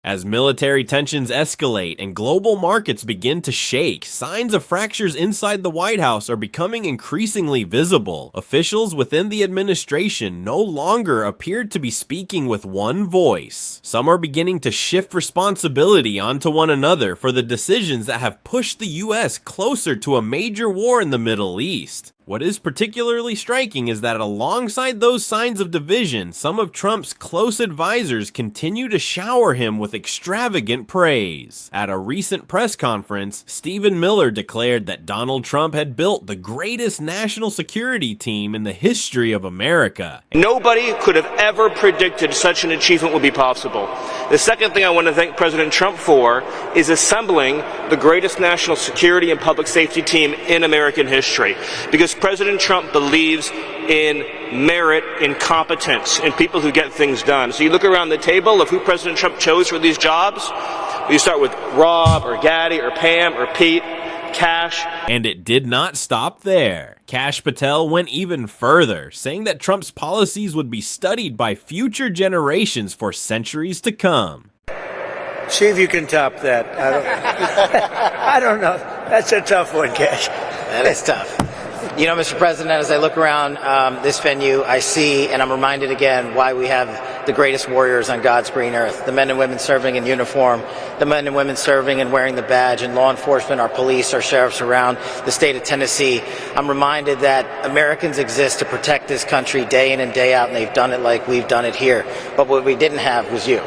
As military tensions escalate and global markets begin to shake, signs of fractures inside the White House are becoming increasingly visible. Officials within the administration no longer appear to be speaking with one voice. Some are beginning to shift responsibility onto one another for the decisions that have pushed the US closer to a major war in the Middle East. What is particularly striking is that alongside those signs of division, some of Trump's close advisors continue to shower him with extravagant praise. At a recent press conference, Stephen Miller declared that Donald Trump had built the greatest national security team in the history of America. Nobody could have ever predicted such an achievement would be possible. The second thing I want to thank President Trump for is assembling the greatest national security and public safety team in American history. Because President Trump believes in merit, in competence, in people who get things done. So you look around the table of who President Trump chose for these jobs. You start with Rob or Gaddy or Pam or Pete, Kash. And it did not stop there. Kash Patel went even further, saying that Trump's policies would be studied by future generations for centuries to come. See if you can top that. I don't know. That's a tough one, Kash. That is tough. You know, Mr. President, as I look around this venue, I see, and I'm reminded again, why we have the greatest warriors on God's green earth. The men and women serving in uniform, the men and women serving and wearing the badge, and law enforcement, our police, our sheriffs around the state of Tennessee. I'm reminded that Americans exist to protect this country day in and day out, and they've done it like we've done it here. But what we didn't have was you.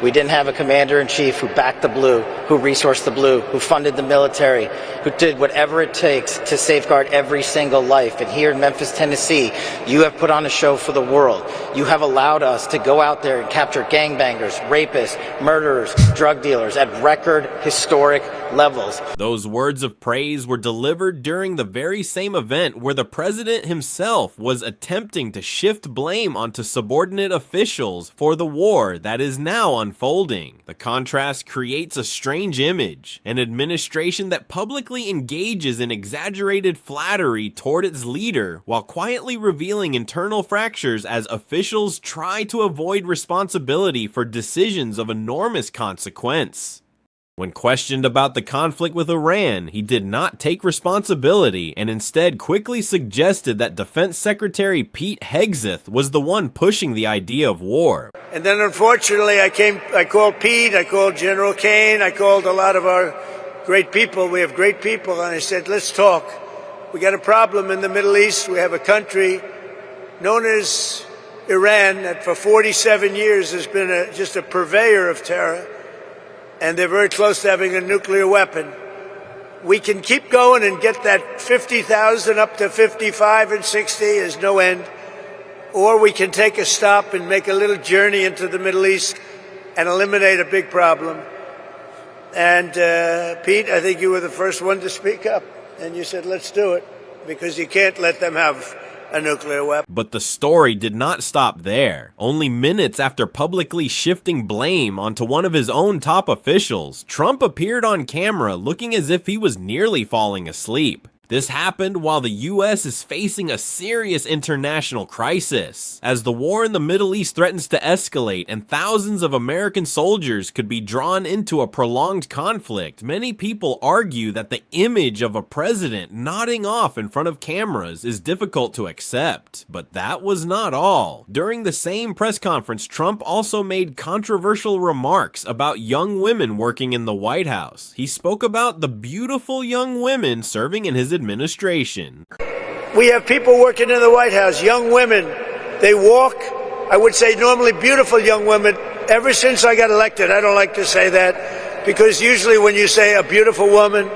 We didn't have a commander-in-chief who backed the blue, who resourced the blue, who funded the military, who did whatever it takes to safeguard every single life. And here in Memphis, Tennessee, you have put on a show for the world. You have allowed us to go out there and capture gangbangers, rapists, murderers, drug dealers at record historic levels. Those words of praise were delivered during the very same event where the president himself was attempting to shift blame onto subordinate officials for the war that is now unfolding. The contrast creates a strange image, an administration that publicly engages in exaggerated flattery toward its leader while quietly revealing internal fractures as officials try to avoid responsibility for decisions of enormous consequence. When questioned about the conflict with Iran, he did not take responsibility and instead quickly suggested that Defense Secretary Pete Hegseth was the one pushing the idea of war. And then unfortunately I called Pete, I called General Kane, I called a lot of our great people. We have great people, and I said, let's talk. We got a problem in the Middle East. We have a country known as Iran that for 47 years has been just a purveyor of terror. And they're very close to having a nuclear weapon. We can keep going and get that 50,000 up to 55 and 60 is no end. Or we can take a stop and make a little journey into the Middle East and eliminate a big problem. And Pete, I think you were the first one to speak up. And you said, let's do it, because you can't let them have a nuclear weapon. But the story did not stop there. Only minutes after publicly shifting blame onto one of his own top officials, Trump appeared on camera looking as if he was nearly falling asleep. This happened while the US is facing a serious international crisis. As the war in the Middle East threatens to escalate and thousands of American soldiers could be drawn into a prolonged conflict, many people argue that the image of a president nodding off in front of cameras is difficult to accept. But that was not all. During the same press conference, Trump also made controversial remarks about young women working in the White House. He spoke about the beautiful young women serving in his administration. We have people working in the White House, young women. They walk, I would say normally beautiful young women. Ever since I got elected, I don't like to say that, because usually when you say a beautiful woman,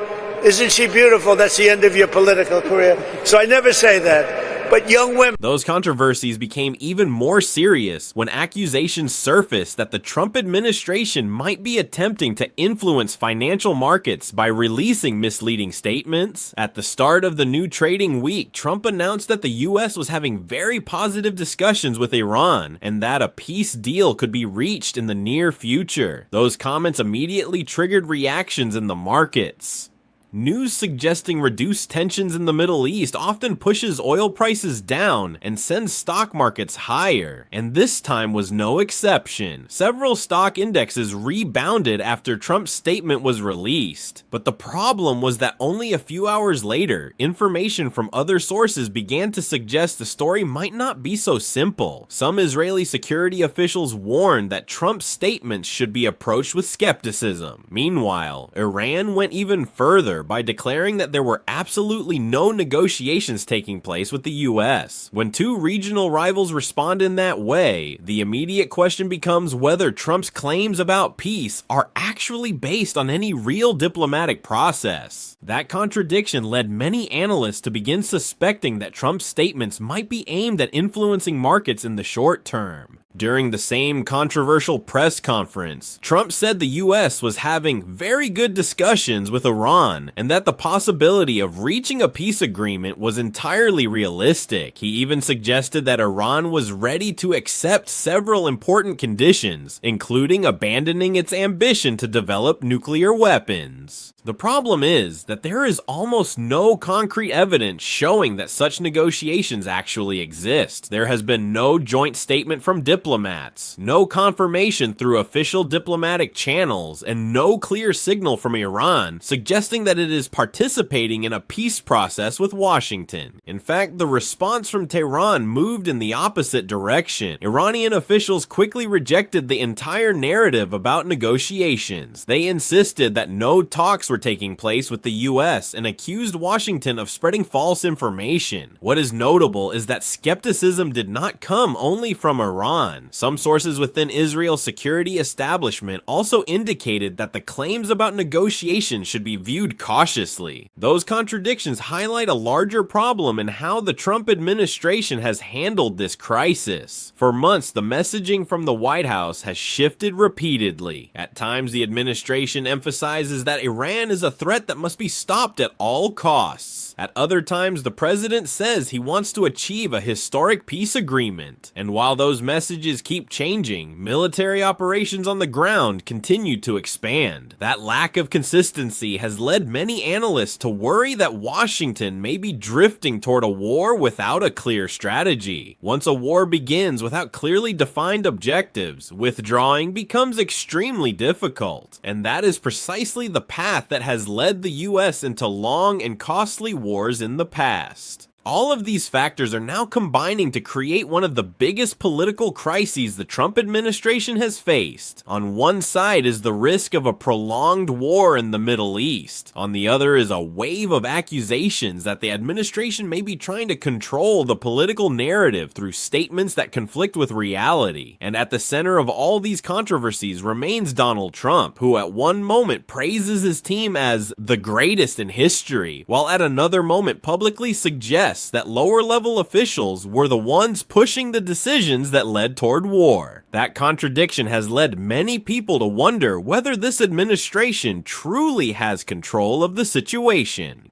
isn't she beautiful, that's the end of your political career. So I never say that. But young women. Those controversies became even more serious when accusations surfaced that the Trump administration might be attempting to influence financial markets by releasing misleading statements. At the start of the new trading week, Trump announced that the US was having very positive discussions with Iran and that a peace deal could be reached in the near future. Those comments immediately triggered reactions in the markets. News suggesting reduced tensions in the Middle East often pushes oil prices down and sends stock markets higher, and this time was no exception. Several stock indexes rebounded after Trump's statement was released, but the problem was that only a few hours later, information from other sources began to suggest the story might not be so simple. Some Israeli security officials warned that Trump's statements should be approached with skepticism. Meanwhile, Iran went even further by declaring that there were absolutely no negotiations taking place with the US. When two regional rivals respond in that way, the immediate question becomes whether Trump's claims about peace are actually based on any real diplomatic process. That contradiction led many analysts to begin suspecting that Trump's statements might be aimed at influencing markets in the short term. During the same controversial press conference, Trump said the US was having very good discussions with Iran and that the possibility of reaching a peace agreement was entirely realistic. He even suggested that Iran was ready to accept several important conditions, including abandoning its ambition to develop nuclear weapons. The problem is that there is almost no concrete evidence showing that such negotiations actually exist. There has been no joint statement from diplomats, no confirmation through official diplomatic channels, and no clear signal from Iran suggesting that it is participating in a peace process with Washington. In fact, the response from Tehran moved in the opposite direction. Iranian officials quickly rejected the entire narrative about negotiations. They insisted that no talks were taking place with the US and accused Washington of spreading false information. What is notable is that skepticism did not come only from Iran. Some sources within Israel's security establishment also indicated that the claims about negotiations should be viewed cautiously. Those contradictions highlight a larger problem in how the Trump administration has handled this crisis. For months, the messaging from the White House has shifted repeatedly. At times, the administration emphasizes that Iran is a threat that must be stopped at all costs. At other times, the president says he wants to achieve a historic peace agreement. And while those messages keep changing, military operations on the ground continue to expand. That lack of consistency has led many analysts to worry that Washington may be drifting toward a war without a clear strategy. Once a war begins without clearly defined objectives, withdrawing becomes extremely difficult. And that is precisely the path that has led the US into long and costly wars in the past. All of these factors are now combining to create one of the biggest political crises the Trump administration has faced. On one side is the risk of a prolonged war in the Middle East. On the other is a wave of accusations that the administration may be trying to control the political narrative through statements that conflict with reality. And at the center of all these controversies remains Donald Trump, who at one moment praises his team as the greatest in history, while at another moment publicly suggests that lower-level officials were the ones pushing the decisions that led toward war. That contradiction has led many people to wonder whether this administration truly has control of the situation.